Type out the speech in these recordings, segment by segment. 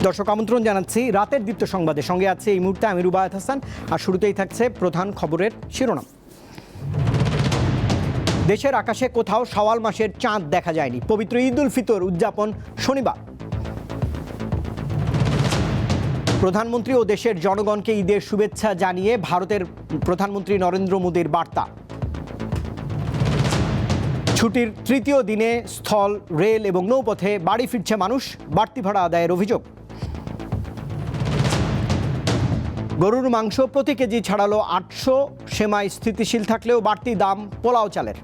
দর্শক আমন্ত্রণ জানাচ্ছি রাতের দীপ্ত সংবাদে। সঙ্গে আছে এই মুহূর্তে আমি রুবায়েত হাসান। আর শুরুতেই থাকছে প্রধান খবরের শিরোনাম। দেশের আকাশে কোথাও শাওয়াল মাসের চাঁদ দেখা যায়নি। পবিত্র ঈদ উল ফিতর উদযাপন শনিবার। প্রধানমন্ত্রী ও দেশের জনগণকে ঈদের শুভেচ্ছা জানিয়ে ভারতের প্রধানমন্ত্রী নরেন্দ্র মোদীর বার্তা। ছুটির তৃতীয় দিনে স্থল, রেল এবং নৌপথে বাড়ি ফিরছে মানুষ, বাড়তি ভাড়া আদায়ের অভিযোগ। গরুর মাংস প্রতি কেজি ছাড়ালো ৮০০, সেমাই স্থিতিশীল থাকলেও বাড়তি দাম পোলাও চালের।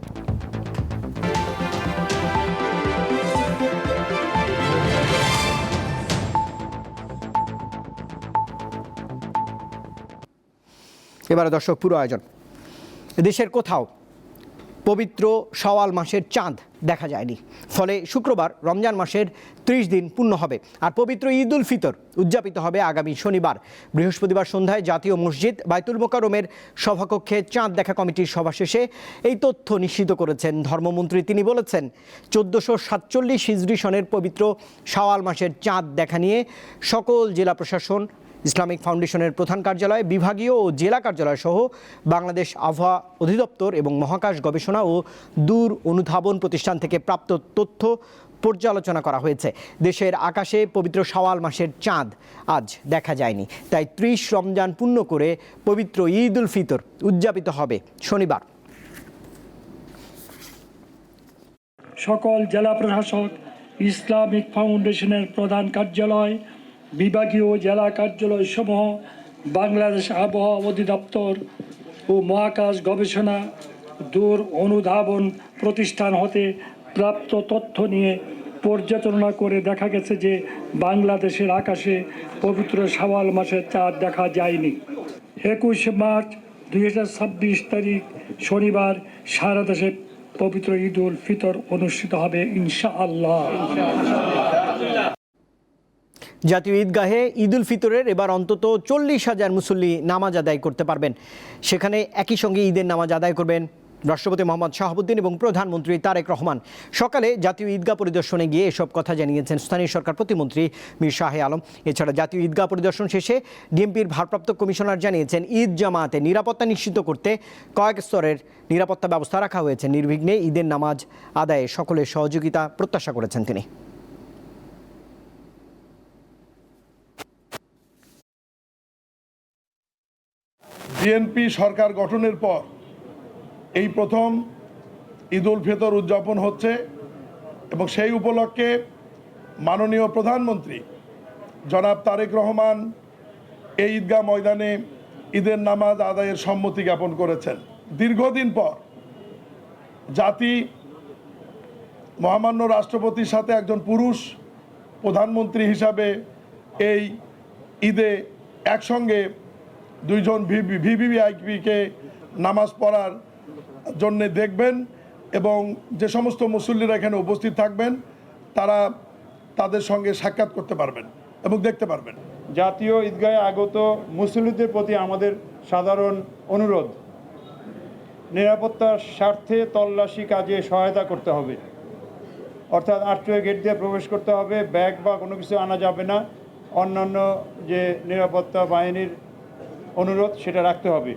এবারে দর্শক পুরো আয়োজন। দেশের কোথাও পবিত্র শাওয়াল মাসের চাঁদ দেখা যায়নি, ফলে শুক্রবার রমজান মাসের ৩০ দিন পূর্ণ হবে। আর পবিত্র ঈদ উল ফিতর উদযাপিত হবে আগামী শনিবার। বৃহস্পতিবার সন্ধ্যায় জাতীয় মসজিদ বাইতুল মোকাররমের সভাকক্ষে চাঁদ দেখা কমিটির সভা শেষে এই তথ্য নিশ্চিত করেছেন ধর্মমন্ত্রী। তিনি বলেছেন, ১৪৪৭ হিজরি সনের পবিত্র শাওয়াল মাসের চাঁদ দেখা নিয়ে সকল জেলা প্রশাসন, ইসলামিক ফাউন্ডেশনের প্রধান কার্যালয়, বিভাগীয় ও জেলা কার্যালয় সহ বাংলাদেশ আবহাওয়া অধিদপ্তর এবং মহাকাশ গবেষণা ও দূর অনুধাবন প্রতিষ্ঠান থেকে প্রাপ্ত তথ্য পর্যালোচনা করা হয়েছে। দেশের আকাশে পবিত্র শাওয়াল মাসের চাঁদ আজ দেখা যায়নি, তাই ৩০ রমজান পূর্ণ করে পবিত্র ঈদ উল ফিতর উদযাপিত হবে শনিবার। সকল জেলা প্রশাসক, ইসলামিক ফাউন্ডেশনের প্রধান কার্যালয়, বিভাগীয় জেলা কার্যালয় সমূহ, বাংলাদেশ আবহাওয়া অধিদপ্তর ও মহাকাশ গবেষণা দূর অনুধাবন প্রতিষ্ঠান হতে প্রাপ্ত তথ্য নিয়ে পর্যালোচনা করে দেখা গেছে যে বাংলাদেশের আকাশে পবিত্র শাওয়াল মাসের চাঁদ দেখা যায়নি। ২১ মার্চ ২০২৬ তারিখ শনিবার সারা দেশে পবিত্র ঈদ উল ফিতর অনুষ্ঠিত হবে ইনশাআল্লাহ। জাতীয় ঈদগাহে ঈদ উল ফিতরের এবার অন্তত ৪০,০০০ মুসল্লি নামাজ আদায় করতে পারবেন। সেখানে একই সঙ্গে ঈদের নামাজ আদায় করবেন রাষ্ট্রপতি মোহাম্মদ শাহাবুদ্দিন এবং প্রধানমন্ত্রী তারেক রহমান। সকালে জাতীয় ঈদগাহ পরিদর্শনে গিয়ে এসব কথা জানিয়েছেন স্থানীয় সরকার প্রতিমন্ত্রী মীর শাহে আলম। এছাড়া জাতীয় ঈদগাহ পরিদর্শন শেষে ডিএমপির ভারপ্রাপ্ত কমিশনার জানিয়েছেন, ঈদ জামাতে নিরাপত্তা নিশ্চিত করতে কয়েক স্তরের নিরাপত্তা ব্যবস্থা রাখা হয়েছে। নির্বিঘ্নে ঈদের নামাজ আদায়ে সকলের সহযোগিতা প্রত্যাশা করেছেন তিনি। বিএনপি সরকার গঠনের পর এই প্রথম ঈদ উল ফিতর উদযাপন হচ্ছে এবং সেই উপলক্ষে মাননীয় প্রধানমন্ত্রী জনাব তারেক রহমান এই ঈদগাহ ময়দানে ঈদের নামাজ আদায়ের সম্মতি জ্ঞাপন করেছেন। দীর্ঘদিন পর জাতি মহামান্য রাষ্ট্রপতির সাথে একজন পুরুষ প্রধানমন্ত্রী হিসাবে এই ঈদে একসঙ্গে দুইজন ভিভিআইপিকে নামাজ পড়ার জন্য দেখবেন এবং যে সমস্ত মুসল্লিরা এখানে উপস্থিত থাকবেন তারা তাদের সঙ্গে সাক্ষাৎ করতে পারবেন এবং দেখতে পারবেন। জাতীয় ঈদগাহে আগত মুসল্লিদের প্রতি আমাদের সাধারণ অনুরোধ, নিরাপত্তার স্বার্থে তল্লাশি কাজে সহায়তা করতে হবে। অর্থাৎ আর্চওয়ে গেট দিয়ে প্রবেশ করতে হবে, ব্যাগ বা কোনো কিছু আনা যাবে না। অন্যান্য যে নিরাপত্তা বাহিনীর অনুরোধ সেটা রাখতে হবে।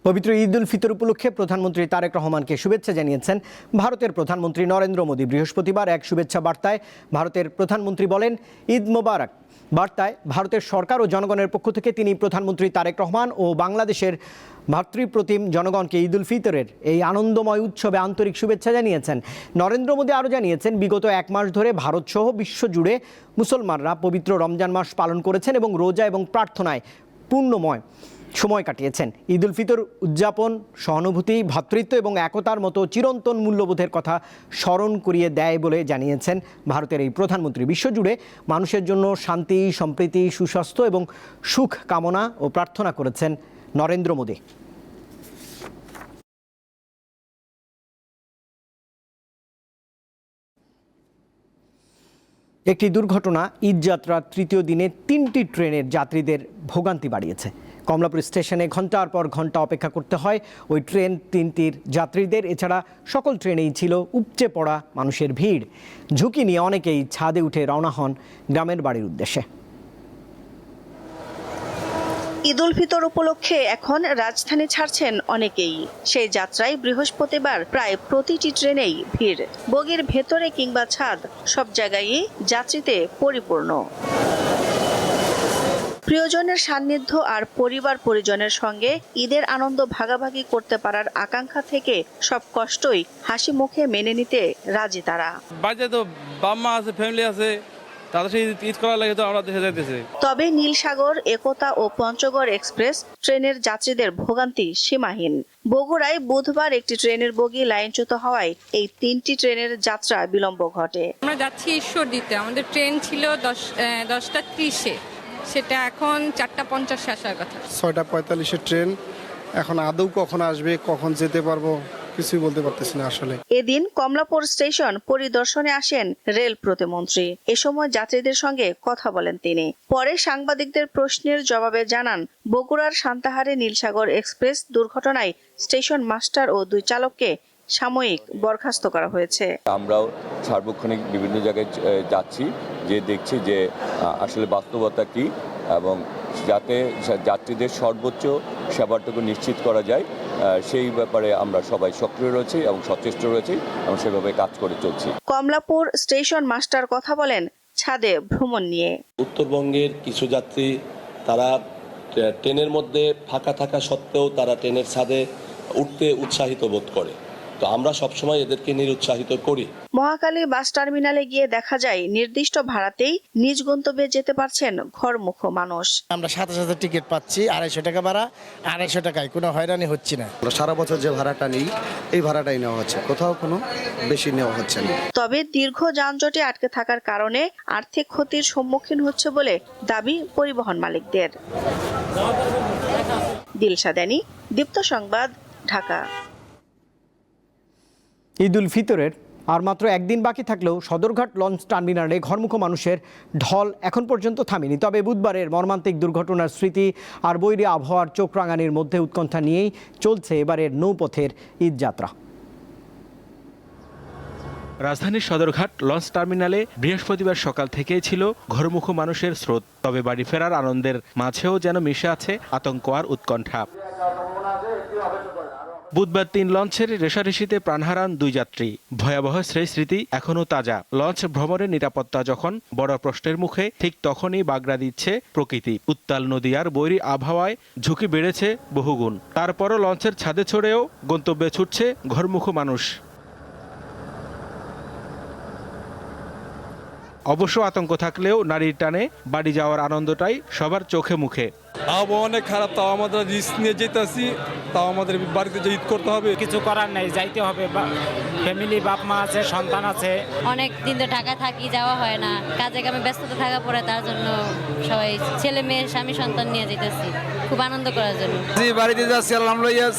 পবিত্র ঈদ উল ফিতর উপলক্ষে প্রধানমন্ত্রী তারেক রহমানকে শুভেচ্ছা জানিয়েছেন ভারতের প্রধানমন্ত্রী নরেন্দ্র মোদী। বৃহস্পতিবার এক শুভেচ্ছা বার্তায় ভারতের প্রধানমন্ত্রী বলেন, ঈদ মোবারক। বার্তায় ভারতের সরকার ও জনগণের পক্ষ থেকে তিনি প্রধানমন্ত্রী তারেক রহমান ও বাংলাদেশের ভাতৃপ্রতিম জনগণকে ঈদ উল ফিতরের এই আনন্দময় উৎসবে আন্তরিক শুভেচ্ছা জানিয়েছেন। নরেন্দ্র মোদী আরও জানিয়েছেন, বিগত এক মাস ধরে ভারতসহ বিশ্বজুড়ে মুসলমানরা পবিত্র রমজান মাস পালন করেছেন এবং রোজা এবং প্রার্থনায় পূর্ণময় সময় কাটিয়েছেন। ঈদ উল ফিতর উদযাপন সহানুভূতি, ভ্রাতৃত্ব এবং একতার মতো চিরন্তন মূল্যবোধের কথা স্মরণ করিয়ে দেয় বলে জানিয়েছেন ভারতের এই প্রধানমন্ত্রী। বিশ্বজুড়ে মানুষের জন্য শান্তি, সম্প্রীতি, সুস্বাস্থ্য এবং সুখ কামনা ও প্রার্থনা করেছেন নরেন্দ্র মোদী। একটি দুর্ঘটনা ঈদ যাত্রার তৃতীয় দিনে 3টি ট্রেনের যাত্রীদের ভোগান্তি বাড়িয়েছে। কমলাপুর স্টেশনে ঘন্টার পর ঘন্টা অপেক্ষা করতে হয় ওই ট্রেন তিনটির যাত্রীদের। এছাড়া সকল ট্রেনেই ছিল উপচে পড়া মানুষের ভিড়। ঝুঁকি নিয়ে অনেকেই ছাদে উঠে রওনা হন গ্রামের বাড়ির উদ্দেশ্যে। ঈদ উল ফিতর উপলক্ষে এখন রাজধানী ছাড়ছেন অনেকেই। সেই যাত্রায় বৃহস্পতিবার প্রায় প্রতিটি ট্রেনেই ভিড়। বগির ভেতরে কিংবা ছাদ, সব জায়গায়ই যাত্রীতে পরিপূর্ণ। প্রিয়জনের সান্নিধ্য আর পরিবার পরিজনের সঙ্গে ঈদের আনন্দ ভাগাভাগি করতে পারার আকাঙ্ক্ষা থেকে সব কষ্টই হাসি মুখে মেনে নিতে রাজি তারা। বাড়িতে তো বাবা আছে, ফ্যামিলি আছে, তাদের সাথে ঈদ করার লাগে তো আমরা দেশে যাইতেছি। তবে নীলসাগর, একতা ও পঞ্চগড় এক্সপ্রেস ট্রেনের যাত্রীদের ভোগান্তি সীমাহীন। বগুড়ায় বুধবার একটি ট্রেনের বগি লাইনচ্যুত হওয়ায় এই তিনটি ট্রেনের যাত্রা বিলম্ব ঘটে। আমরা যাচ্ছি ঈশ্বরদীতে, আমাদের ট্রেন ছিল 10টা 30-এ, সেটা এখন 4টা 50-এ আসার কথা। 6টা 45-এর ট্রেন, এখন আদৌ কখন আসবে, কখন যেতে পারবো কিছুই বলতে পারতেছি না আসলে। এদিন কমলাপুর স্টেশন পরিদর্শনে আসেন রেল প্রতিমন্ত্রী। এ সময় যাত্রীদের সঙ্গে কথা বলেন তিনি। পরে সাংবাদিকদের প্রশ্নের জবাবে জানান, বগুড়ার সান্তাহারে নীলসাগর এক্সপ্রেস দুর্ঘটনায় স্টেশন মাস্টার ও 2 চালককে সাময়িক বরখাস্ত করা হয়েছে। আমরাও সার্বক্ষণিক বিভিন্ন জায়গায় যাচ্ছি, যে দেখছি যে আসলে বাস্তবতা কি, এবং যাতে যাত্রীদের সর্বোচ্চ সেবাটুকু নিশ্চিত করা যায় সেই ব্যাপারে আমরা সবাই সক্রিয় রয়েছি এবং সচেষ্ট রয়েছি এবং সেভাবে কাজ করে চলছি। কমলাপুর স্টেশন মাস্টার কথা বলেন ছাদে ভ্রমণ নিয়ে। উত্তরবঙ্গের কিছু যাত্রী তারা ট্রেনের মধ্যে ফাঁকা থাকা সত্ত্বেও তারা ট্রেনের ছাদে উঠতে উৎসাহিত বোধ করে, তো আমরা সবসময় এদেরকে নিরুৎসাহিত করি। মহাখালী বাস টার্মিনালে গিয়ে দেখা যায় নির্দিষ্ট ভাড়াতেই নিজ গন্তব্যে যেতে পারছেন ঘরমুখ মানুষ। আমরা সাথে সাথে টিকিট পাচ্ছি, 250 টাকা ভাড়া, 250 টাকায় কোনো হয়রানি হচ্ছে না। সারা বছর যে ভাড়াটা নেই এই ভাড়াটাই নেওয়া হচ্ছে, কোথাও কোনো বেশি নেওয়া হচ্ছে না। তবে দীর্ঘ যানজটে আটকে থাকার কারণে আর্থিক ক্ষতির সম্মুখীন হচ্ছে বলে দাবি পরিবহন মালিকদের। দিলশাদানি, দীপ্ত সংবাদ, ঢাকা। ঈদ উল ফিতরের আর মাত্র একদিন বাকি থাকলেও সদরঘাট লঞ্চ টার্মিনালে ঘরমুখ মানুষের ঢল এখন পর্যন্ত থামেনি। তবে বুধবারের মর্মান্তিক দুর্ঘটনার স্মৃতি আর বৈরী আবহাওয়ার চোখ রাঙানির মধ্যে উৎকণ্ঠা নিয়েই চলছে এবারের নৌপথের ঈদ যাত্রা। রাজধানীর সদরঘাট লঞ্চ টার্মিনালে বৃহস্পতিবার সকাল থেকেই ছিল ঘরমুখ মানুষের স্রোত। তবে বাড়ি ফেরার আনন্দের মাঝেও যেন মিশে আছে আতঙ্ক আর উৎকণ্ঠা। বুধবার 3 লঞ্চের রেশারেশিতে প্রাণ হারান 2 যাত্রী। ভয়াবহ সেই স্মৃতি এখনও তাজা। লঞ্চ ভ্রমণের নিরাপত্তা যখন বড় প্রশ্নের মুখে, ঠিক তখনই বাগড়া দিচ্ছে প্রকৃতি। উত্তাল নদী আর বৈরী আবহাওয়ায় ঝুঁকি বেড়েছে বহুগুণ। তারপরও লঞ্চের ছাদে চড়েও গন্তব্যে ছুটছে ঘরমুখ মানুষ। অবশ্য আতঙ্ক থাকলেও নারীর টানে বাড়ি যাওয়ার আনন্দটাই সবার চোখে মুখে। আবহাওয়া অনেক খারাপ, তাও আমাদের রিস্ক নিয়ে যেতেছি, তাও আমাদের বাড়িতে যে ঈদ করতে হবে। কিছু করার নেই, যাইতে হবে। ফ্যামিলি, বাপ মা আছে, সন্তান আছে। অনেক দিন তো ঢাকায় থাকি, যাওয়া হয় না, কাজে কামে ব্যস্ততা থাকা পড়ে, তার জন্য সবাই ছেলে মেয়ে স্বামী সন্তান নিয়ে যেতেছি খুব আনন্দ করার জন্য। বাড়িতে যাচ্ছি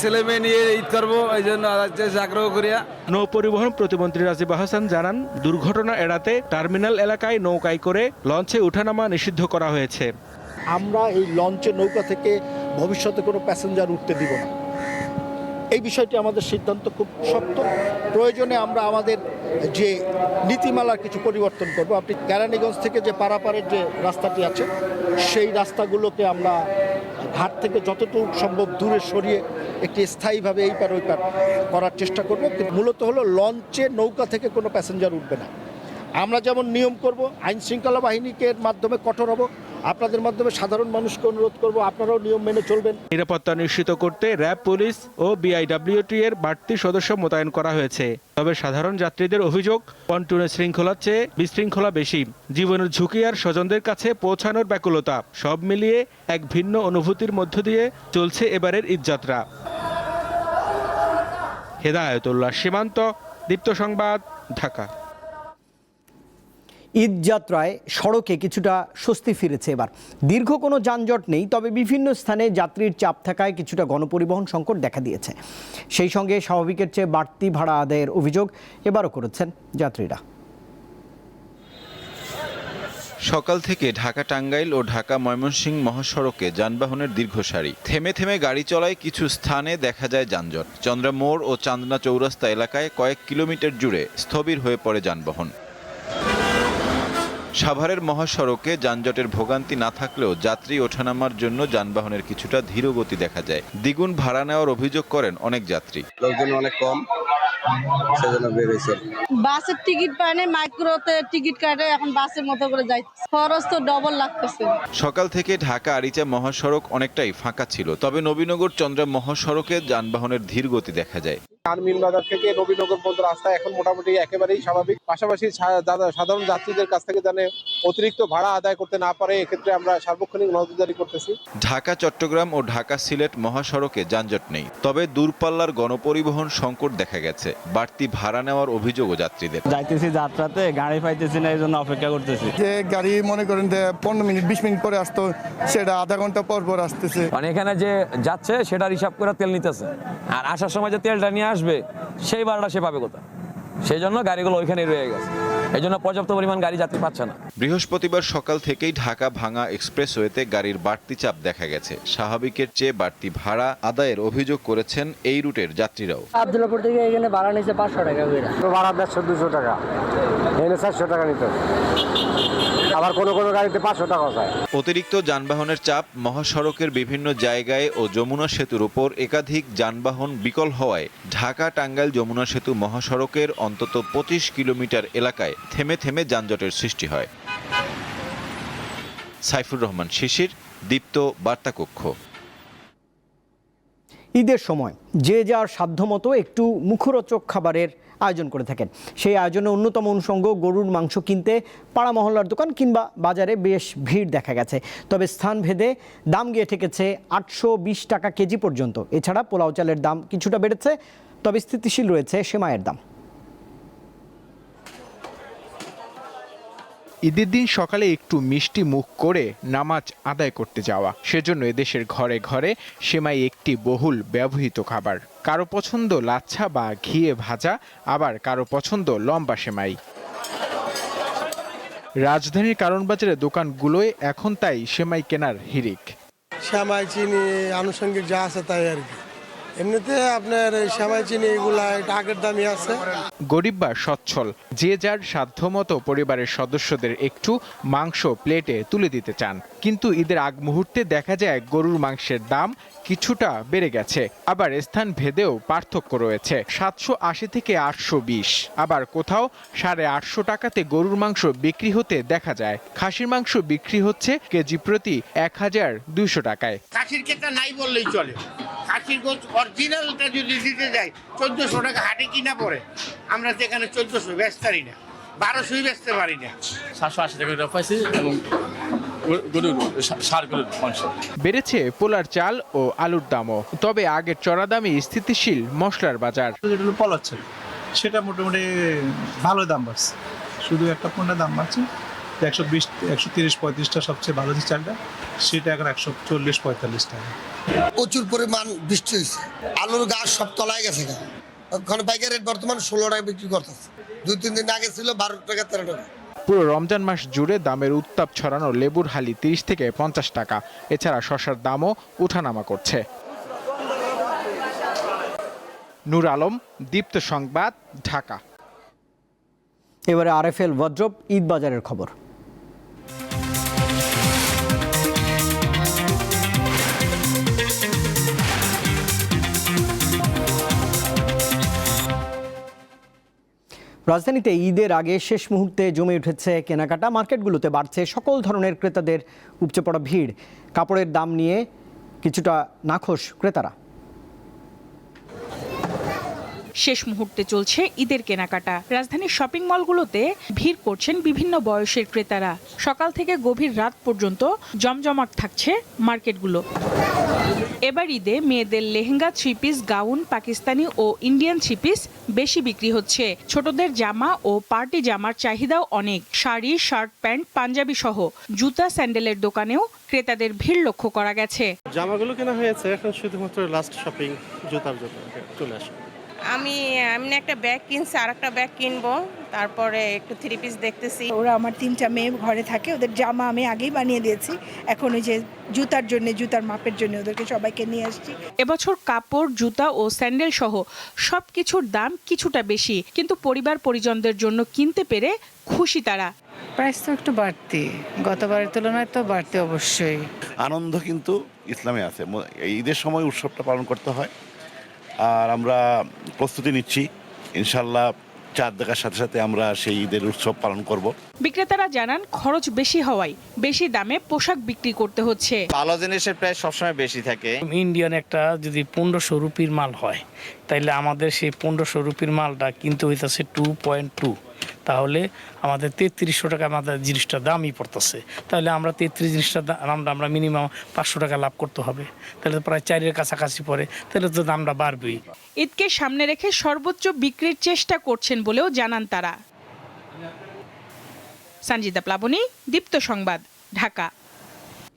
ছেলে মেয়ে নিয়ে ঈদ করবো, এই জন্য আগ্রহ করিয়া। নৌ পরিবহন প্রতিমন্ত্রী রাজিব হাসান জানান, দুর্ঘটনা এড়াতে টার্মিনাল এলাকায় নৌকায় করে লঞ্চে ওঠানামা নিষিদ্ধ করা হয়েছে। আমরা এই লঞ্চের নৌকা থেকে ভবিষ্যতে কোনো প্যাসেঞ্জার উঠতে দিব না। এই বিষয়টি আমাদের সিদ্ধান্ত খুব শক্ত। প্রয়োজনে আমরা আমাদের যে নীতিমালার কিছু পরিবর্তন করব। আপনি কেরানীগঞ্জ থেকে যে পারাপারের যে রাস্তাটি আছে, সেই রাস্তাগুলোকে আমরা ঘাট থেকে যতটুকু সম্ভব দূরে সরিয়ে একটি স্থায়ীভাবে এই পার ওই পার করার চেষ্টা করব। কিন্তু মূলত হলো লঞ্চে নৌকা থেকে কোনো প্যাসেঞ্জার উঠবে না। আমরা যেমন নিয়ম করব, আইন শৃঙ্খলা বাহিনীকে মাধ্যমে কঠোর হব, আপনাদের মাধ্যমে সাধারণ মানুষকে অনুরোধ করব আপনারাও নিয়ম মেনে চলবেন। নিরাপত্তা নিশ্চিত করতে র্যাব, পুলিশ ও বিআইডব্লিউটি এর বাড়তি সদস্য মোতায়েন করা হয়েছে। তবে সাধারণ যাত্রীদের অভিযোগ, পন্টুনের শৃঙ্খলার চেয়ে বিশৃঙ্খলা বেশি। জীবনের ঝুঁকি আর স্বজনদের কাছে পৌঁছানোর ব্যাকুলতা, সব মিলিয়ে এক ভিন্ন অনুভূতির মধ্য দিয়ে চলছে এবারের ঈদযাত্রা। হেদায়েতুল্লাহ সীমান্ত, দীপ্ত সংবাদ, ঢাকা। ঈদযাত্রায় সড়কে কিছুটা স্বস্তি ফিরেছে এবার। দীর্ঘ কোনো যানজট নেই, তবে বিভিন্ন স্থানে যাত্রীর চাপ থাকায় কিছুটা গণপরিবহন সংকট দেখা দিয়েছে। সেই সঙ্গে স্বাভাবিকের চেয়ে বাড়তি ভাড়া আদায়ের অভিযোগ এবারও করেছেন যাত্রীরা। সকাল থেকে ঢাকা টাঙ্গাইল ও ঢাকা ময়মনসিংহ মহাসড়কে যানবাহনের দীর্ঘ সারি। থেমে থেমে গাড়ি চলায় কিছু স্থানে দেখা যায় যানজট। চন্দ্রা মোড় ও চান্দনা চৌরাস্তা এলাকায় কয়েক কিলোমিটার জুড়ে স্থবির হয়ে পড়ে যানবাহন। সাভারের মহাসড়কে যানজটের ভোগান্তি না থাকলেও যাত্রী ওঠানামার জন্য যানবাহনের কিছুটা ধীরগতি দেখা যায়। দ্বিগুণ ভাড়া নেওয়ার অভিযোগ করেন অনেক যাত্রী। লোকজন অনেক কম, সেজন্য বের হয়েছে। বাসের টিকিট পায়নি, মাইক্রোতে টিকিট কাটে, এখন বাসের মতো করে যাচ্ছে, খরচ তো ডবল লাগতেছে। সকাল থেকে ঢাকা আরিচা মহাসড়ক অনেকটাই ফাঁকা ছিল, তবে নবীনগর চন্দ্রা মহাসড়কে যানবাহনের ধীর গতি দেখা যায়। আনমিল বাজার থেকে নবীনগর পর্যন্ত রাস্তা এখন মোটামুটি একেবারেই স্বাভাবিক। পাশাপাশি সাধারণ যাত্রীদের কাছ থেকে যেন অতিরিক্ত ভাড়া আদায় করতে না পারে, এক্ষেত্রে আমরা সার্বক্ষণিক নজরদারি করতেছি। ঢাকা চট্টগ্রাম ও ঢাকা সিলেট মহাসড়কে যানজট নেই, তবে দূরপাল্লার গণপরিবহন সংকট দেখা গেছে। বাড়তি ভাড়া নেওয়ার অভিযোগও যাত্রীদের। যাইতেছি যাত্রাতে, গাড়ি পাইতেছি না, এই জন্য অপেক্ষা করতেছি। যে গাড়ি মনে করেন যে 15 মিনিট 20 মিনিট পরে আসতো, সেটা আধা ঘন্টা পর পর আসতেছে। মানে এখানে যে যাচ্ছে সেটার হিসাব করে তেল নিতেছে, আর আসার সময় যে তেলটা নিয়ে আসবে সেই ভাড়াটা সে পাবে কোথায়? সেই জন্য গাড়িগুলো ওইখানেই রয়ে গেছে, এই জন্য পর্যাপ্ত পরিমাণ গাড়ি যাত্রী পাচ্ছে না। বৃহস্পতিবার সকাল থেকেই ঢাকা ভাঙা এক্সপ্রেসওয়েতে গাড়ির বাড়তি চাপ দেখা গেছে। স্বাভাবিকের চেয়ে বাড়তি ভাড়া আদায়ের অভিযোগ করেছেন এই রুটের যাত্রীরাও। আব্দুল্লাহপুর থেকে এখানে ভাড়া নিচ্ছে 500 টাকা করে, ভাড়া 150-200 টাকা, এখানে 400 টাকা নিতে, আবার কোনো কোনো গাড়িতে 500 টাকা যায়। অতিরিক্ত যানবাহনের চাপ মহাসড়কের বিভিন্ন জায়গায় ও যমুনা সেতুর উপর একাধিক যানবাহন বিকল হওয়ায় ঢাকা টাঙ্গাইল যমুনা সেতু মহাসড়কের অন্তত 25 কিলোমিটার এলাকায় থেমে থেমে যানজটের সৃষ্টি হয়। সাইফুর রহমান শিশির, দীপ্ত বার্তা কক্ষ। ঈদের সময় যে যার সাধ্যমতো একটু মুখরোচক খাবারের আয়োজন করে থাকেন। সেই আয়োজনে অন্যতম অনুষঙ্গ গরুর মাংস কিনতে পাড়া মহল্লার দোকান কিংবা বাজারে বেশ ভিড় দেখা গেছে। তবে স্থানভেদে দাম গিয়ে ঠেকেছে 820 টাকা কেজি পর্যন্ত। এছাড়া পোলাও চালের দাম কিছুটা বেড়েছে, তবে স্থিতিশীল রয়েছে সেমাইয়ের দাম। ঈদের দিন সকালে একটু মিষ্টি মুখ করে নামাজ আদায় করতে যাওয়া, সেজন্য এদেশের ঘরে ঘরে সেমাই একটি বহুল ব্যবহৃত খাবার। কারো পছন্দ লাচ্ছা বা ঘিয়ে ভাজা, আবার কারো পছন্দ লম্বা সেমাই। রাজধানীর কারণ বাজারে দোকানগুলোয় এখন তাই সেমাই কেনার হিড়িক। সেমাই চিনি আনুষঙ্গিক যা আছে তাই আর কি, এমনিতে আপনার সেমাই চিনি এগুলা আগের দামই আছে। গরিব বা সচ্ছল যে যার সাধ্যমতো পরিবারের সদস্যদের একটু মাংস প্লেটে তুলে দিতে চান, কিন্তু ঈদের আগ মুহূর্তে দেখা যায় গরুর মাংসের দাম কিছুটা বেড়ে গেছে। আবার স্থান ভেদেও পার্থক্য রয়েছে, 780 থেকে 820, আবার কোথাও 850 টাকাতে গরুর মাংস বিক্রি হতে দেখা যায়। খাসির মাংস বিক্রি হচ্ছে কেজি প্রতি 1200 টাকায়। খাসির কেটা নাই বললেই চলে, খাসির গোশ অরিজিনালটা যদি দিতে যাই 1400 টাকা হাটে কিনা পড়ে, আমরা তো এখানে 1400 বেচতে পারি না, 1200 বেচতে পারি না। 780 টাকা পাইছি এবং গরুর সার গরুর মাংস বেড়েছে পোলার চাল ও আলুর দামও, তবে আগের চড়া দামে স্থিতিশীল মশলার বাজার। পোলার চাল সেটা মোটামুটি ভালো দাম বাড়ছে, শুধু একটা পণ্যের দাম বাড়ছে 120, 130, 35টা সবচেয়ে ভালো যে চালটা, সেটা এখন 140, 45 টাকা। প্রচুর পরিমাণ বৃষ্টি হয়েছে, আলুর গাছ সব তলায় গেছে, ওখানে পাইকারি রেট বর্তমান 16 টাকা বিক্রি করতেছে, 2-3 দিন আগে ছিল 12 টাকা 13 টাকা। পুরো রমজান মাস জুড়ে দামের উত্তাপ ছড়ানো লেবুর হালি 30 থেকে 50 টাকা। এছাড়া শসার দামও উঠানামা করছে। নূর আলম, দীপ্ত সংবাদ, ঢাকা। এবারে আরএফএল ওয়ার্ড্রপ ঈদ বাজারের খবর। রাজধানীতে ঈদের আগে শেষ মুহূর্তে জমে উঠেছে কেনাকাটা। মার্কেটগুলোতে বাড়ছে সকল ধরনের ক্রেতাদের উপচে পড়া ভিড়। কাপড়ের দাম নিয়ে কিছুটা নাখোশ ক্রেতারা। শেষ মুহূর্তে চলছে ঈদের কেনাকাটা। রাজধানীর শপিং মলগুলোতে ভিড় করছেন বিভিন্ন বয়সের ক্রেতারা। সকাল থেকে গভীর রাত পর্যন্ত জমজমাট থাকছে মার্কেটগুলো। এবার ঈদে মেয়েদের লেহেঙ্গা, 3 পিস, গাউন, পাকিস্তানি ও ইন্ডিয়ান 3 পিস বেশি বিক্রি হচ্ছে। ছোটদের জামা ও পার্টি জামার চাহিদাও অনেক। শাড়ি, শার্ট, প্যান্ট, পাঞ্জাবি সহ জুতা, স্যান্ডেলের দোকানেও ক্রেতাদের ভিড় লক্ষ্য করা গেছে। জামাগুলো কেনা হয়েছে, এখন শুধুমাত্র লাস্ট শপিং জুতার জন্য চলে আসে। আমি এমনি একটা ব্যাগ কিনছি, আর একটা ব্যাগ কিনবো, তারপরে একটু 3 পিস দেখতেছি। ওরা আমার 3টা মেয়ে ঘরে থাকে, ওদের জামা আমি আগেই বানিয়ে দিয়েছি। এখন ওই যে জুতার জন্য, জুতার মাপের জন্য ওদেরকে সবাইকে নিয়ে আসছি। এবছর কাপড়, জুতা ও স্যান্ডেল সহ সবকিছুর দাম কিছুটা বেশি, কিন্তু পরিবার পরিজনদের জন্য কিনতে পেরে খুশি তারা। প্রাইস তো একটু বাড়তি, গতবারের তুলনায় তো বাড়তি অবশ্যই। আনন্দ কিন্তু ইসলামে আছে, ঈদের সময় উৎসবটা পালন করতে হয়, আর আমরা প্রস্তুতি নিচ্ছি ইনশাল্লাহ। চাঁদ দেখার সাথে সাথে আমরা সেই ঈদের উৎসব পালন করব। বিক্রেতারা জানান খরচ বেশি হওয়ায় বেশি দামে পোশাক বিক্রি করতে হচ্ছে। ভালো জিনিসের প্রাইস সবসময় বেশি থাকে। ইন্ডিয়ান একটা যদি 1500 রুপির মাল হয়, তাইলে আমাদের সেই 1500 রুপির মালটা কিনতে হইতেছে 2.2, তাহলে আমাদের 3300 টাকা আমাদের জিনিসটা দামই পড়তেছে। তাহলে আমরা 33 জিনিসটার দামটা আমরা মিনিমাম 500 টাকা লাভ করতে হবে, তাহলে প্রায় 4-এর কাছাকাছি পড়ে, তাহলে তো দামটা বাড়বেই। ঈদকে সামনে রেখে সর্বোচ্চ বিক্রির চেষ্টা করছেন বলেও জানান তারা। সঞ্জিতা প্লাবনী, দীপ্ত সংবাদ, ঢাকা।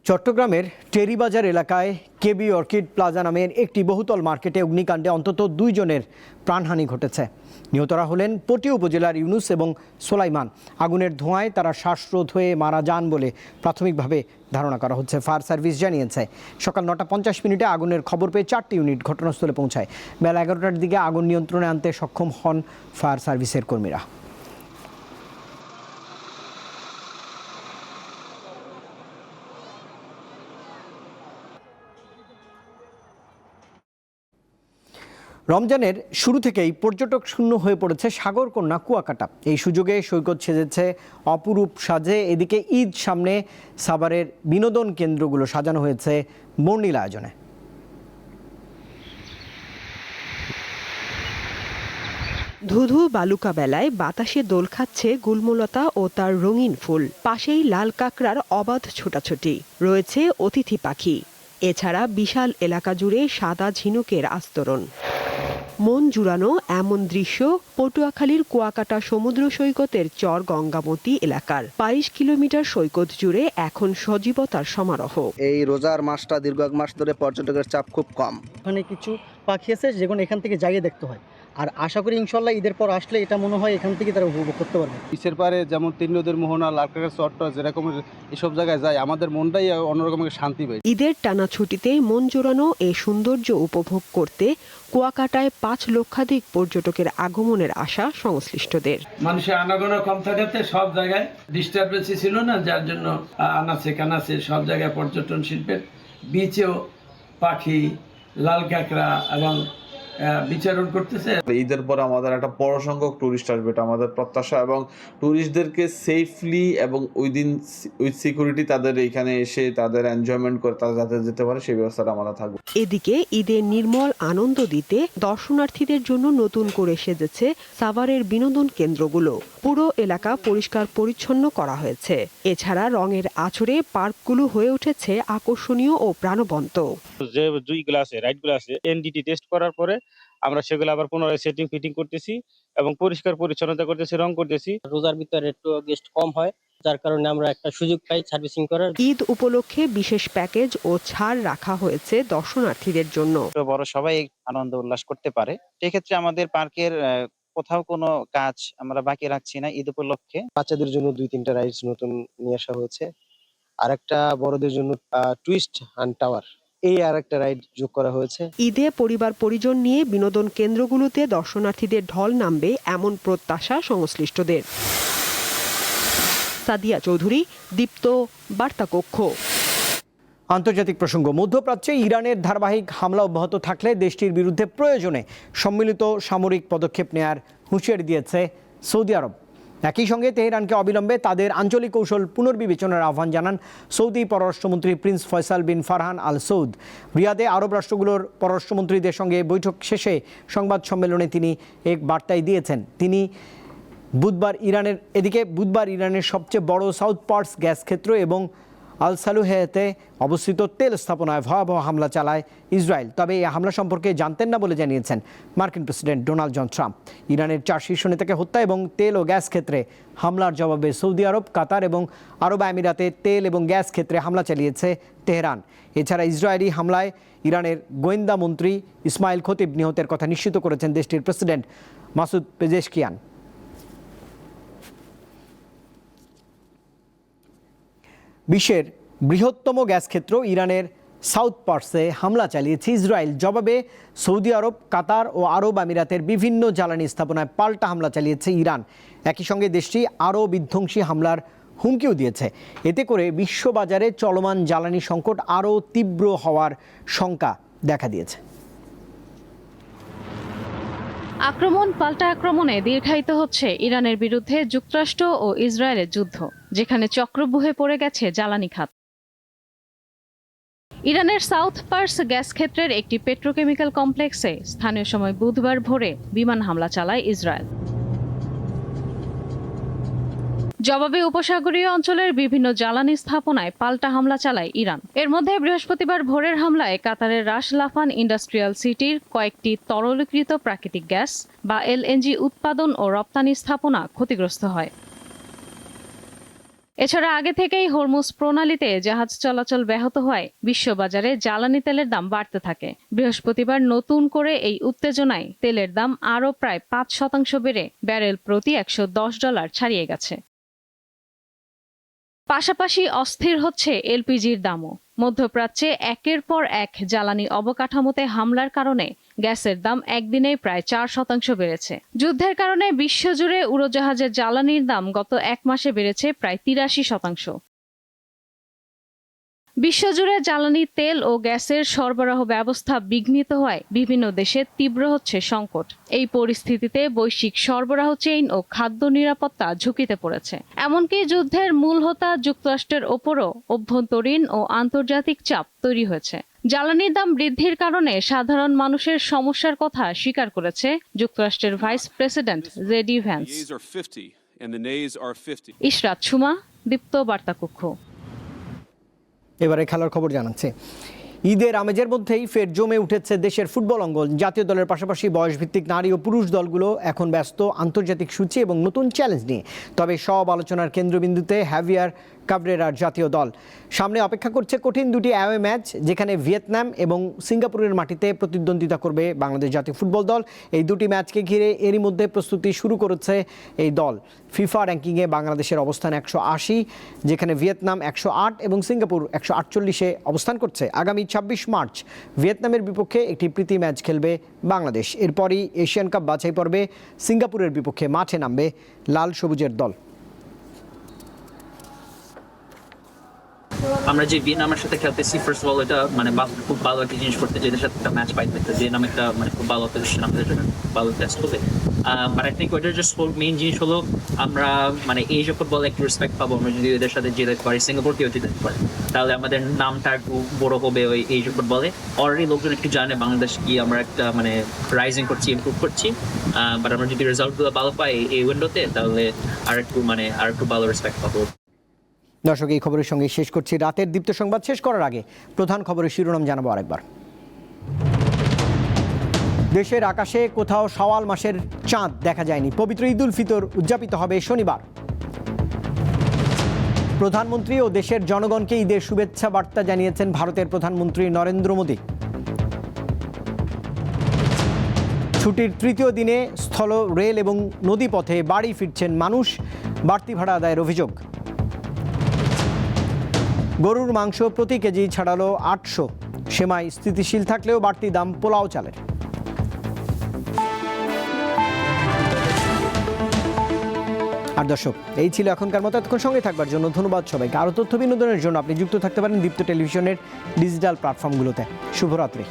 চট্টগ্রামের টেরিবাজার এলাকায় কেবি অর্কিড প্লাজা নামের একটি বহুতল মার্কেটে অগ্নিকাণ্ডে অন্তত 2 জনের প্রাণহানি ঘটেছে। নিহতরা হলেন পটিয়া উপজেলার ইউনুস এবং সোলাইমান। আগুনের ধোঁয়ায় তারা শ্বাসরোধ হয়ে মারা যান বলে প্রাথমিকভাবে ধারণা করা হচ্ছে। ফায়ার সার্ভিস জানিয়েছে সকাল 9:50 আগুনের খবর পেয়ে 4টি ইউনিট ঘটনাস্থলে পৌঁছায়। বেলা 11টার দিকে আগুন নিয়ন্ত্রণে আনতে সক্ষম হন ফায়ার সার্ভিসের কর্মীরা। রমজানের শুরু থেকেই পর্যটক শূন্য হয়ে পড়েছে সাগরকন্যা কুয়াকাটা। এই সুযোগে সৈকত সেজেছে অপরূপ সাজে। এদিকে ঈদ সামনে সাভারের বিনোদন কেন্দ্রগুলো সাজানো হয়েছে বর্ণিল আয়োজনে। ধুধু বালুকা বেলায় বাতাসে দোল খাচ্ছে গুলমলতা ও তার রঙিন ফুল। পাশেই লাল কাঁকড়ার অবাধ ছোটাছুটি, রয়েছে অতিথি পাখি। এছাড়া বিশাল এলাকা জুড়ে সাদা ঝিনুকের আস্তরণ। মন জুড়ানো এমন দৃশ্য পটুয়াখালীর কুয়াকাটা সমুদ্র সৈকতের চর গঙ্গামতী এলাকার। 22 কিলোমিটার সৈকত জুড়ে এখন সজীবতার সমারোহ। এই রোজার মাসটা দীর্ঘ এক মাস ধরে পর্যটকের চাপ খুব কম। ওখানে কিছু পাখি আছে যেগুলো এখান থেকে যাইয়ে দেখতে হয়, আর আশা করি ইনশাল্লাহ ঈদের পর আসলে এটা মনে হয় এখান থেকে তারা উপভোগ করতে পারবে। বিচের পারে যেমন তিন নদীর মোহনা, লালকাকের চট্ট, যেরকম এসব জায়গায় যায় আমাদের মনটাই অন্যরকমের শান্তি পায়। ঈদের টানা ছুটিতে মন জোড়ানো এই সৌন্দর্য উপভোগ করতে কুয়াকাটায় 5 লক্ষাধিক পর্যটকের আগমনের আশা সংশ্লিষ্টদের। মানুষের আনাগোনা কম থাকাতে সব জায়গায় ডিস্টারবেন্সই ছিল না, যার জন্য আনাচে কানাচে সব জায়গায় পর্যটন শিল্পের বিচেও পাখি, লাল কাঁকড়া এবং বিচারণ করতেছে। ঈদের পরে আমাদের একটা বড় সংখ্যক টুরিস্ট আসবে, এটা আমাদের প্রত্যাশা, এবং টুরিস্টদেরকে সেফলি এবং উইদিন উইথ সিকিউরিটি তাদের এখানে এসে তাদের এনজয়মেন্ট করে তারা যাতে যেতে পারে সেই ব্যবস্থাটা আমরা থাকবে। এদিকে ঈদের নির্মল আনন্দ দিতে দর্শনার্থীদের জন্য নতুন করে সেজেছে সাভারের বিনোদন কেন্দ্রগুলো। পুরো এলাকা পরিষ্কার পরিচ্ছন্ন করা হয়েছে। এছাড়া রঙের আঁচড়ে পার্কগুলো হয়ে উঠেছে আকর্ষণীয় ও প্রাণবন্ত। যে দুইগুলো আছে, রাইডগুলো আছে, এনডিটি টেস্ট করার পরে আমরা সেগুলো আবার পুনরায় সেটিং ফিটিং করতেছি এবং পরিষ্কার পরিচ্ছন্নতা করতেছি, রং করতেছি। রোজার ভিতরে একটু গেস্ট কম হয়, যার কারণে আমরা একটা সুযোগ পাই সার্ভিসিং করার। ঈদ উপলক্ষে বিশেষ প্যাকেজ ও ছাড় রাখা হয়েছে দর্শনার্থীদের জন্য। বড় সবাই আনন্দ উল্লাস করতে পারে। সেক্ষেত্রে আমাদের পার্কের কোথাও কোনো কাজ আমরা বাকি রাখছি না ঈদ উপলক্ষে। বাচ্চাদের জন্য 2-3টা রাইডস নতুন নিয়ে আসা হয়েছে, আর একটা বড়দের জন্য টুইস্ট অ্যান্ড টাওয়ার, এই আর একটা রাইড যোগ করা হয়েছে। ঈদে পরিবার পরিজন নিয়ে বিনোদন কেন্দ্রগুলোতে দর্শনার্থীদের ঢল নামবে এমন প্রত্যাশা সংশ্লিষ্টদের। সাদিয়া চৌধুরী, দীপ্ত, বার্তা কক্ষ। আন্তর্জাতিক প্রসঙ্গ। মধ্যপ্রাচ্যে ইরানের ধারাবাহিক হামলা অব্যাহত থাকলে দেশটির বিরুদ্ধে প্রয়োজনে সম্মিলিত সামরিক পদক্ষেপ নেয়ার হুঁশিয়ারি দিয়েছে সৌদি আরব। একই সঙ্গে তেহরানকে অবিলম্বে তাদের আঞ্চলিক কৌশল পুনর্বিবেচনার আহ্বান জানান সৌদি পররাষ্ট্রমন্ত্রী প্রিন্স ফয়সাল বিন ফারহান আল সৌদ। রিয়াদে আরব রাষ্ট্রগুলোর পররাষ্ট্রমন্ত্রীদের সঙ্গে বৈঠক শেষে সংবাদ সম্মেলনে তিনি এক বার্তায় দিয়েছেন। তিনি বুধবার ইরানের সবচেয়ে বড় সাউথ পার্টস গ্যাস ক্ষেত্র এবং আল সালুহেতে অবস্থিত তেল স্থাপনায় ভয়াবহ হামলা চালায় ইসরায়েল। তবে এই হামলা সম্পর্কে জানতেন না বলে জানিয়েছেন মার্কিন প্রেসিডেন্ট ডোনাল্ড জন ট্রাম্প। ইরানের 4 শীর্ষ নেতাকে হত্যা এবং তেল ও গ্যাস ক্ষেত্রে হামলার জবাবে সৌদি আরব, কাতার এবং আরব আমিরাতে তেল এবং গ্যাস ক্ষেত্রে হামলা চালিয়েছে তেহরান। এছাড়া ইসরায়েলি হামলায় ইরানের গোয়েন্দা মন্ত্রী ইসমাইল খতিব নিহতের কথা নিশ্চিত করেছেন দেশটির প্রেসিডেন্ট মাসুদ পেজেশকিয়ান। বিশ্বের বৃহত্তম গ্যাস ক্ষেত্র ইরানের সাউথ পার্সে হামলা চালিয়েছে ইসরায়েল। জবাবে সৌদি আরব, কাতার ও আরব আমিরাতের বিভিন্ন জ্বালানি স্থাপনায় পাল্টা হামলা চালিয়েছে ইরান। একই সঙ্গে দেশটি আরও বিধ্বংসী হামলার হুমকিও দিয়েছে। এতে করে বিশ্ববাজারে চলমান জ্বালানি সংকট আরও তীব্র হওয়ার শঙ্কা দেখা দিয়েছে। আক্রমণ পাল্টা আক্রমণে দীর্ঘায়িত হচ্ছে ইরানের বিরুদ্ধে যুক্তরাষ্ট্র ও ইসরায়েলের যুদ্ধ, যেখানে চক্রব্যূহে পড়ে গেছে জ্বালানি খাত। ইরানের সাউথ পার্স গ্যাস ক্ষেত্রের একটি পেট্রোকেমিক্যাল কমপ্লেক্সে স্থানীয় সময় বুধবার ভোরে বিমান হামলা চালায় ইসরায়েল। জবাবে উপসাগরীয় অঞ্চলের বিভিন্ন জ্বালানি স্থাপনায় পাল্টা হামলা চালায় ইরান। এর মধ্যে বৃহস্পতিবার ভোরের হামলায় কাতারের রাস লাফান ইন্ডাস্ট্রিয়াল সিটির কয়েকটি তরলীকৃত প্রাকৃতিক গ্যাস বা এলএনজি উৎপাদন ও রপ্তানি স্থাপনা ক্ষতিগ্রস্ত হয়। এছাড়া আগে থেকেই হরমুজ প্রণালীতে জাহাজ চলাচল ব্যাহত হয় বিশ্ববাজারে জ্বালানি তেলের দাম বাড়তে থাকে। বৃহস্পতিবার নতুন করে এই উত্তেজনায় তেলের দাম আরও প্রায় 5% বেড়ে ব্যারেল প্রতি $110 ছাড়িয়ে গেছে। পাশাপাশি অস্থির হচ্ছে এলপিজির দামও। মধ্যপ্রাচ্যে একের পর এক জ্বালানি অবকাঠামোতে হামলার কারণে গ্যাসের দাম একদিনেই প্রায় 4% বেড়েছে। যুদ্ধের কারণে বিশ্বজুড়ে উড়োজাহাজের জ্বালানির দাম গত এক মাসে বেড়েছে প্রায় 83%। বিশ্বজুড়ে জ্বালানি তেল ও গ্যাসের সরবরাহ ব্যবস্থা বিঘ্নিত হওয়ায় বিভিন্ন দেশে তীব্র হচ্ছে সংকট। এই পরিস্থিতিতে বৈশ্বিক সরবরাহ চেইন ও খাদ্য নিরাপত্তা ঝুঁকিতে পড়েছে। এমনকি যুদ্ধের মূল হোতা যুক্তরাষ্ট্রের ওপরও অভ্যন্তরীণ ও আন্তর্জাতিক চাপ তৈরি হয়েছে। জ্বালানির দাম বৃদ্ধির কারণে সাধারণ মানুষের সমস্যার কথা স্বীকার করেছে যুক্তরাষ্ট্রের vice president JD Vance. Ishrat Suma, Deepto বার্তা কক্ষ। এবারে খেলার খবর জানাচ্ছে। ঈদের আমেজের মধ্যেই ফের জমে উঠেছে দেশের ফুটবল অঙ্গন। জাতীয় দলের পাশাপাশি বয়সভিত্তিক নারী ও পুরুষ দলগুলো এখন ব্যস্ত আন্তর্জাতিক সূচি এবং নতুন চ্যালেঞ্জ নিয়ে। তবে সব আলোচনার কেন্দ্রবিন্দুতে হ্যাভিয়ার কাবরেরার জাতীয় দল। সামনে অপেক্ষা করছে কঠিন দুটি অ্যাওয়ে ম্যাচ, যেখানে ভিয়েতনাম এবং সিঙ্গাপুরের মাটিতে প্রতিদ্বন্দ্বিতা করবে বাংলাদেশ জাতীয় ফুটবল দল। এই দুটি ম্যাচকে ঘিরে এরই মধ্যে প্রস্তুতি শুরু করেছে এই দল। ফিফা র্যাঙ্কিংয়ে বাংলাদেশের অবস্থান 180, যেখানে ভিয়েতনাম 108 এবং সিঙ্গাপুর 148-এ অবস্থান করছে। আগামী 26 মার্চ ভিয়েতনামের বিপক্ষে একটি প্রীতি ম্যাচ খেলবে বাংলাদেশ। এরপরই এশিয়ান কাপ বাছাই পর্বে সিঙ্গাপুরের বিপক্ষে মাঠে নামবে লাল সবুজের দল। আমরা যে ভিয়েতনামের সাথে খেলতেছি, ফার্স্ট অফ অল এটা মানে খুব ভালো একটা জিনিস করতে, যেটার সাথে একটা ম্যাচ পাইতে ভিয়েতনাম একটা মানে খুব ভালো পজিশন আমাদের জন্য, ভালো টেস্ট হবে। বাট আই থিঙ্ক ওইটার জাস্ট মেইন জিনিস হলো আমরা মানে এশিয়া ফুটবলে একটু রেসপেক্ট পাবো। আমরা যদি ওদের সাথে যেতে পারি, সিঙ্গাপুরকেও যেতে পারি, তাহলে আমাদের নামটা একটু বড় হবে ওই এশিয়া ফুটবলে। অলরেডি লোকজন একটু জানে বাংলাদেশ কি আমরা একটা মানে রাইজিং করছি, ইমপ্রুভ করছি। বাট আমরা যদি রেজাল্টগুলো ভালো পাই এই উইন্ডোতে, তাহলে আর একটু ভালো রেসপেক্ট পাবো। দর্শক, এই খবরের সঙ্গে শেষ করছি রাতের দীপ্ত সংবাদ। শেষ করার আগে প্রধান খবরের শিরোনাম জানাবো আরেকবার। দেশের আকাশে কোথাও শাওয়াল মাসের চাঁদ দেখা যায়নি। পবিত্র ঈদ উল ফিতর উদযাপিত হবে শনিবার। প্রধানমন্ত্রী ও দেশের জনগণকে ঈদের শুভেচ্ছা বার্তা জানিয়েছেন ভারতের প্রধানমন্ত্রী নরেন্দ্র মোদী। ছুটির তৃতীয় দিনে স্থল, রেল এবং নদীপথে বাড়ি ফিরছেন মানুষ। বাড়তি ভাড়া আদায়ের অভিযোগ। গরুর মাংস প্রতি কেজি ছাড়ালো 800। সেমাই স্থিতিশীল থাকলেও বাড়তি দাম পোলাও চালের। আর দর্শক, এই ছিল এখনকার মতো। এতক্ষণ সঙ্গে থাকবার জন্য ধন্যবাদ সবাইকে। আরও তথ্য বিনোদনের জন্য আপনি যুক্ত থাকতে পারেন দীপ্ত টেলিভিশনের ডিজিটাল প্ল্যাটফর্মগুলোতে। শুভরাত্রি।